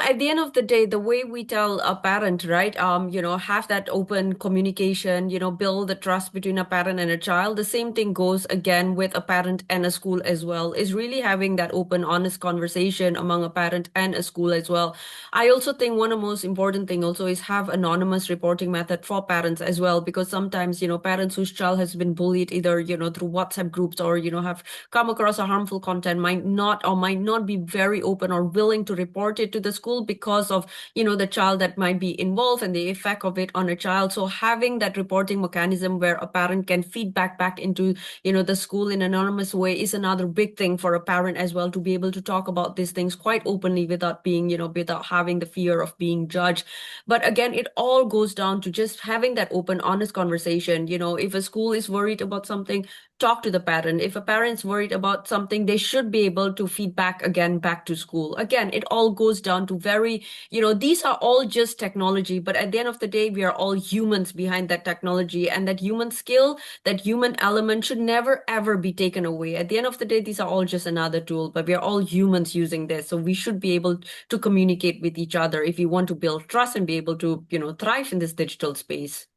At the end of the day, the way we tell a parent, right, have that open communication, build the trust between a parent and a child. The same thing goes again with a parent and a school as well, is really having that open, honest conversation among a parent and a school as well. I also think one of the most important thing also is have anonymous reporting method for parents as well, because sometimes, parents whose child has been bullied either, through WhatsApp groups or, have come across a harmful content might not be very open or willing to report it to the school because of the child that might be involved and the effect of it on a child. So having that reporting mechanism where a parent can feedback back into the school in an anonymous way is another big thing for a parent as well, to be able to talk about these things quite openly without being without having the fear of being judged. But again, it all goes down to just having that open, honest conversation. If a school is worried about something, talk to the parent. If a parent's worried about something, they should be able to feedback again back to school. Again, it all goes down to these are all just technology, but at the end of the day, we are all humans behind that technology, and that human skill, that human element should never ever be taken away. At the end of the day, these are all just another tool, but we are all humans using this. So we should be able to communicate with each other if we want to build trust and be able to, thrive in this digital space.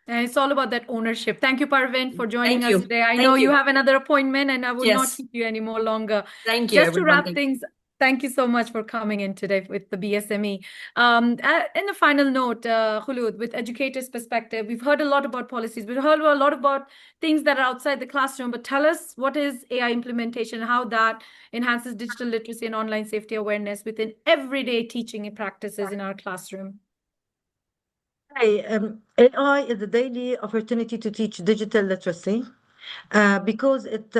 And it's all about that ownership. Thank you, Parven, for joining Thank us you. today. I Thank know you you. have another appointment, and I would not Yes. keep you any more longer. Thank you, Just to everyone. wrap things, thank you so much for coming in today with the BSME. In a final note, Kholoud, with educators' perspective, we've heard a lot about policies. We've heard a lot about things that are outside the classroom. But tell us, what is AI implementation, how that enhances digital literacy and online safety awareness within everyday teaching practices in our classroom? AI is a daily opportunity to teach digital literacy because it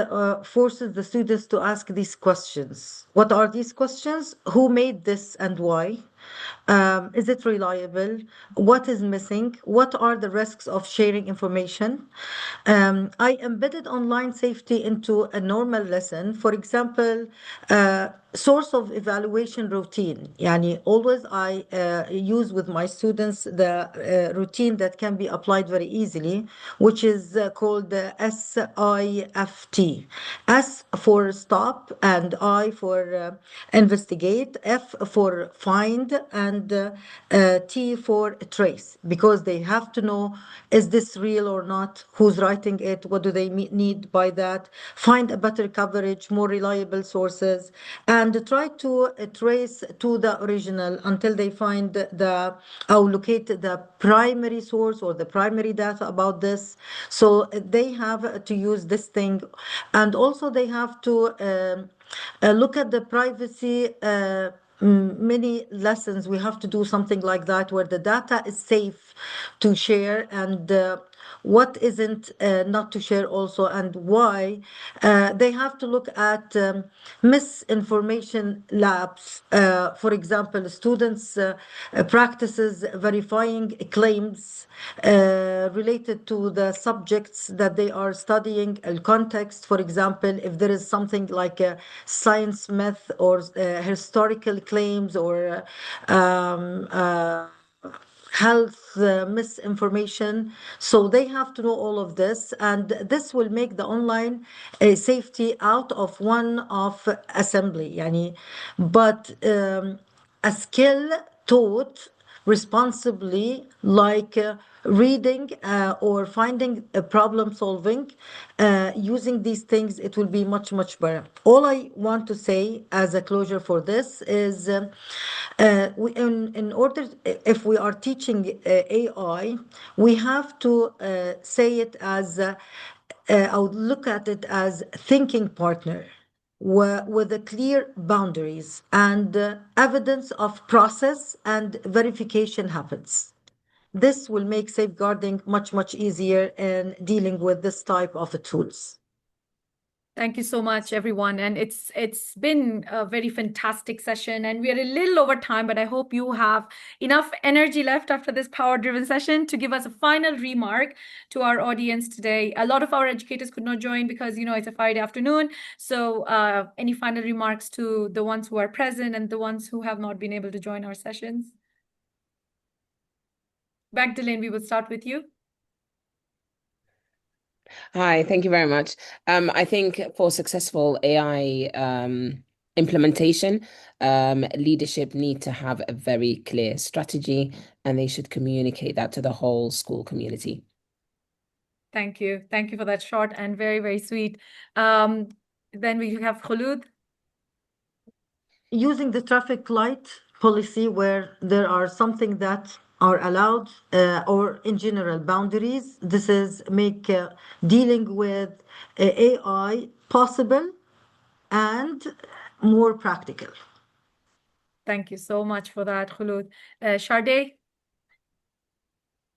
forces the students to ask these questions. What are these questions? Who made this and why? Is it reliable? What is missing? What are the risks of sharing information? I embedded online safety into a normal lesson. For example, source of evaluation routine. Yani always I use with my students the routine that can be applied very easily, which is called the SIFT. S for stop, and I for investigate, F for find, and T for trace, because they have to know, is this real or not? Who's writing it? What do they need by that? Find a better coverage, more reliable sources, and try to trace to the original until they find or locate the primary source or the primary data about this. So they have to use this thing, and also they have to look at the privacy. Many lessons we have to do something like that, where the data is safe to share, and what isn't not to share also, and why. They have to look at misinformation labs. For example, students practices verifying claims related to the subjects that they are studying, context. For example, if there is something like a science myth or historical claims or health misinformation. So they have to know all of this, and this will make the online safety out of one of assembly. Yani, but a skill taught responsibly, like reading or finding a problem solving, using these things, it will be much, much better. All I want to say as a closure for this is in order, if we are teaching AI, we have to say it as, I would look at it as thinking partner with a clear boundaries and evidence of process and verification happens. This will make safeguarding much, much easier in dealing with this type of tools. Thank you so much, everyone. And it's been a very fantastic session, and we're a little over time, but I hope you have enough energy left after this power-driven session to give us a final remark to our audience today. A lot of our educators could not join because, you know, it's a Friday afternoon. So any final remarks to the ones who are present and the ones who have not been able to join our sessions? Magdalene, we will start with you. Hi, thank you very much. I think for successful AI implementation, leadership need to have a very clear strategy, and they should communicate that to the whole school community. Thank you. Thank you for that short and very, very sweet. Then we have Kholoud. Using the traffic light policy where there are something that are allowed or in general boundaries. This is make dealing with AI possible and more practical. Thank you so much for that, Kholoud. Chardae?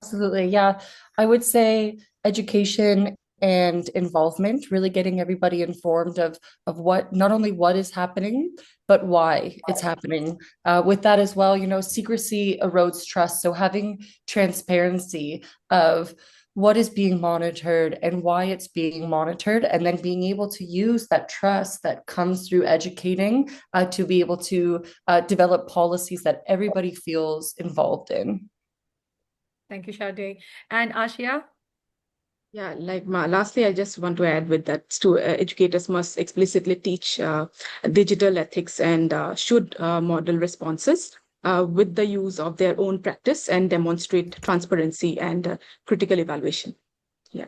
Absolutely. Yeah. I would say education and involvement, really getting everybody informed of what, not only what is happening, but why it's happening. With that as well, you know, secrecy erodes trust. So having transparency of what is being monitored and why it's being monitored, and then being able to use that trust that comes through educating to be able to develop policies that everybody feels involved in. Thank you, Chardae. And Ashiya? Yeah, lastly, I just want to add with that, educators must explicitly teach digital ethics and should model responses with the use of their own practice and demonstrate transparency and critical evaluation. Yeah.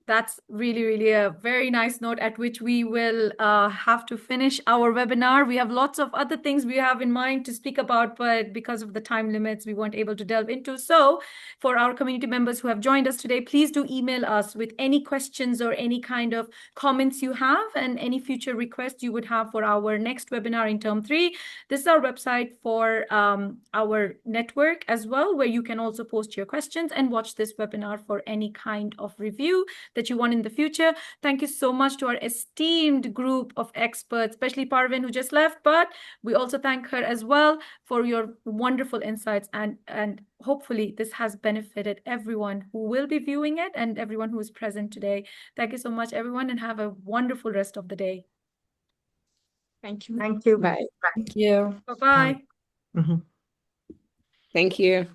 That's really, really a very nice note at which we will have to finish our webinar. We have lots of other things we have in mind to speak about, but because of the time limits, we weren't able to delve into. So for our community members who have joined us today, please do email us with any questions or any kind of comments you have and any future requests you would have for our next webinar in term 3. This is our website for our network as well, where you can also post your questions and watch this webinar for any kind of review that you want in the future. Thank you so much to our esteemed group of experts, especially Parven, who just left, but we also thank her as well for your wonderful insights, and hopefully this has benefited everyone who will be viewing it and everyone who is present today. Thank you so much, everyone, and have a wonderful rest of the day. Thank you. Thank you. Bye. Thank you. Bye-bye. Mhm. Thank you.